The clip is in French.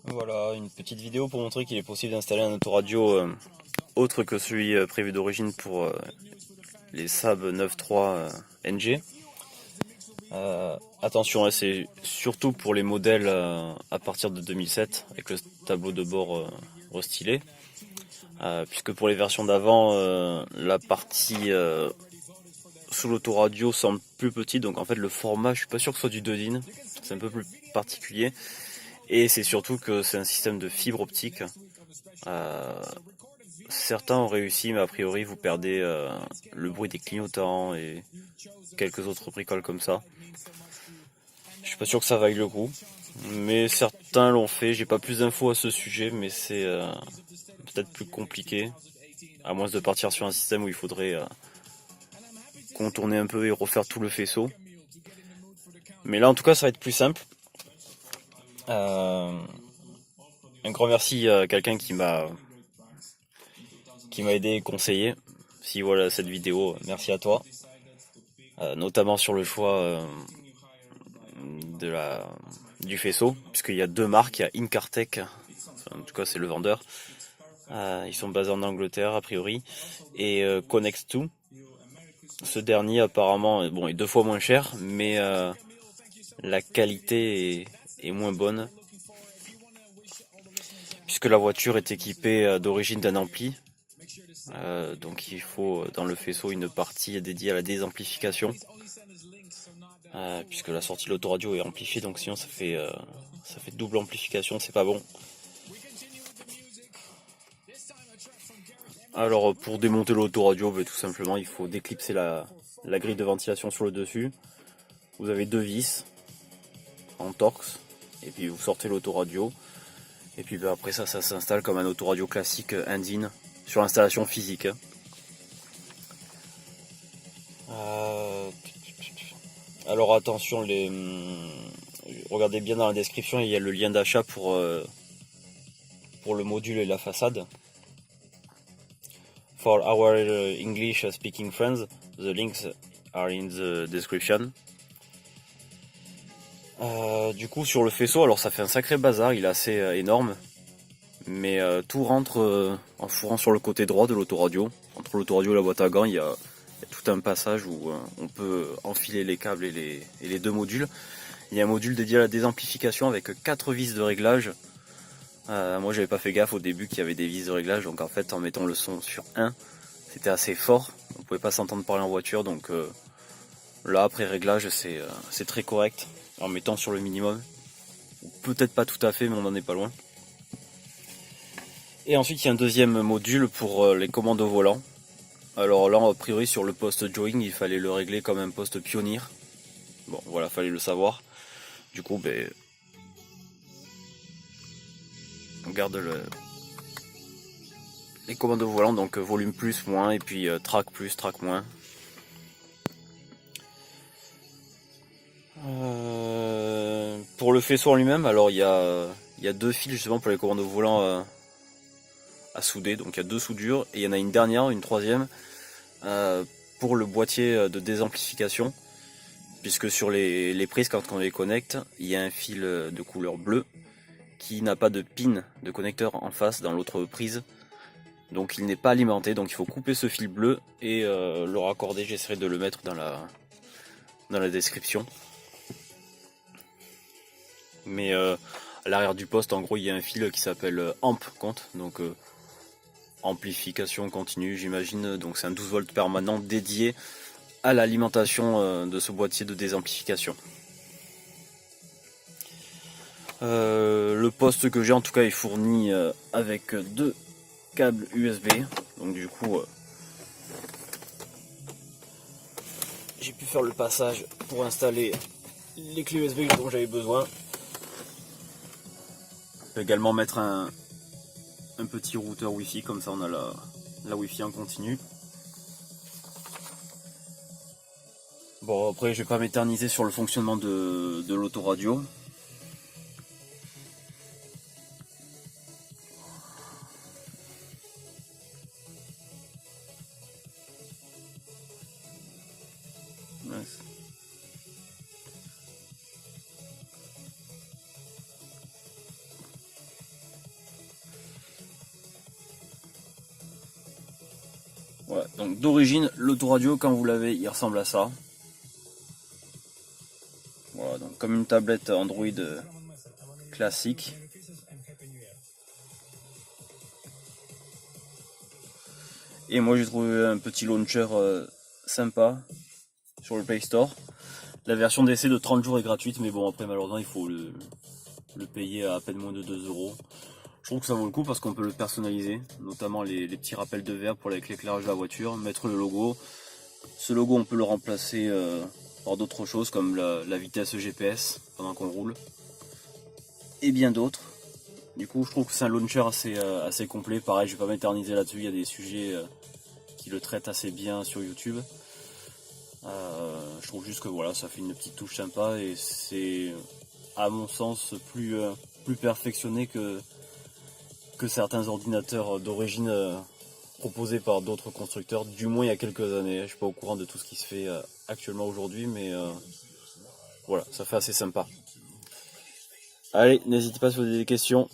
Voilà, une petite vidéo pour montrer qu'il est possible d'installer un autoradio autre que celui prévu d'origine pour les Saab 9.3 NG. Attention, hein, c'est surtout pour les modèles à partir de 2007 avec le tableau de bord restylé. Puisque pour les versions d'avant, la partie sous l'autoradio semble plus petite, donc en fait le format, je suis pas sûr que ce soit du 2DIN, c'est un peu plus particulier. Et c'est surtout que c'est un système de fibre optique. Euh, Certains ont réussi, mais a priori vous perdez le bruit des clignotants et quelques autres bricoles comme ça. Je suis pas sûr que ça vaille le coup, mais certains l'ont fait. J'ai pas plus d'infos à ce sujet, mais c'est peut-être plus compliqué, à moins de partir sur un système où il faudrait contourner un peu et refaire tout le faisceau. Mais là, en tout cas, ça va être plus simple. Un grand merci à quelqu'un qui m'a aidé et conseillé. Si voilà cette vidéo, merci à toi. Notamment sur le choix de du faisceau, puisqu'il y a deux marques, il y a Incartech, en tout cas c'est le vendeur. Ils sont basés en Angleterre a priori, et Connect2. Ce dernier apparemment est deux fois moins cher, mais la qualité est moins bonne, puisque la voiture est équipée d'origine d'un ampli. Donc il faut dans le faisceau une partie dédiée à la désamplification, puisque la sortie de l'autoradio est amplifiée, donc sinon ça fait double amplification, c'est pas bon. Alors pour démonter l'autoradio, tout simplement il faut déclipser la grille de ventilation sur le dessus. Vous avez deux vis en Torx, et puis vous sortez l'autoradio, et puis après ça s'installe comme un autoradio classique Indine sur l'installation physique. Alors attention, regardez bien dans la description, il y a le lien d'achat pour le module et la façade. For our English speaking friends, the links are in the description. Du coup sur le faisceau, alors ça fait un sacré bazar, il est assez énorme, mais tout rentre en fourrant sur le côté droit de l'autoradio. Entre l'autoradio et la boîte à gants, il y a tout un passage où on peut enfiler les câbles et les deux modules. Il y a un module dédié à la désamplification avec 4 vis de réglage. Moi j'avais pas fait gaffe au début qu'il y avait des vis de réglage, donc en fait en mettant le son sur 1, c'était assez fort, on pouvait pas s'entendre parler en voiture, donc là après réglage c'est très correct, en mettant sur le minimum. Peut-être pas tout à fait, mais on en est pas loin. Et ensuite il y a un deuxième module pour les commandes au volant. Alors là a priori sur le poste Joing il fallait le régler comme un poste Pioneer. Bon voilà, fallait le savoir. Du coup on garde les commandes au volant, donc volume plus, moins, et puis track plus, track moins. Pour le faisceau en lui-même, alors il y a deux fils justement pour les commandes au volant à souder, donc il y a deux soudures, et il y en a une dernière, une troisième, pour le boîtier de désamplification, puisque sur les prises, quand on les connecte, il y a un fil de couleur bleue qui n'a pas de pin de connecteur en face dans l'autre prise, donc il n'est pas alimenté, donc il faut couper ce fil bleu et le raccorder. J'essaierai de le mettre dans la description. Mais à l'arrière du poste, en gros, il y a un fil qui s'appelle amp compte, donc amplification continue, j'imagine. Donc c'est un 12 volts permanent dédié à l'alimentation de ce boîtier de désamplification. Le poste que j'ai en tout cas est fourni avec deux câbles USB, donc du coup j'ai pu faire le passage pour installer les clés USB dont j'avais besoin. Je peux également mettre un petit routeur Wi-Fi, comme ça on a la Wi-Fi en continu. Bon après je vais pas m'éterniser sur le fonctionnement de l'autoradio. Nice. Voilà, donc d'origine, l'autoradio, quand vous l'avez, il ressemble à ça. Voilà, donc comme une tablette Android classique. Et moi j'ai trouvé un petit launcher sympa sur le Play Store. La version d'essai de 30 jours est gratuite, mais bon après malheureusement il faut le payer à peine moins de 2 €. Je trouve que ça vaut le coup parce qu'on peut le personnaliser, notamment les petits rappels de verre pour avec l'éclairage de la voiture, mettre le logo. Ce logo on peut le remplacer par d'autres choses comme la vitesse GPS pendant qu'on roule et bien d'autres. Du coup je trouve que c'est un launcher assez complet. Pareil, je vais pas m'éterniser là-dessus, il y a des sujets qui le traitent assez bien sur YouTube. Je trouve juste que voilà, ça fait une petite touche sympa et c'est à mon sens plus perfectionné que certains ordinateurs d'origine proposés par d'autres constructeurs, du moins il y a quelques années. Je suis pas au courant de tout ce qui se fait actuellement aujourd'hui, mais voilà, ça fait assez sympa. Allez, n'hésitez pas si vous avez des questions.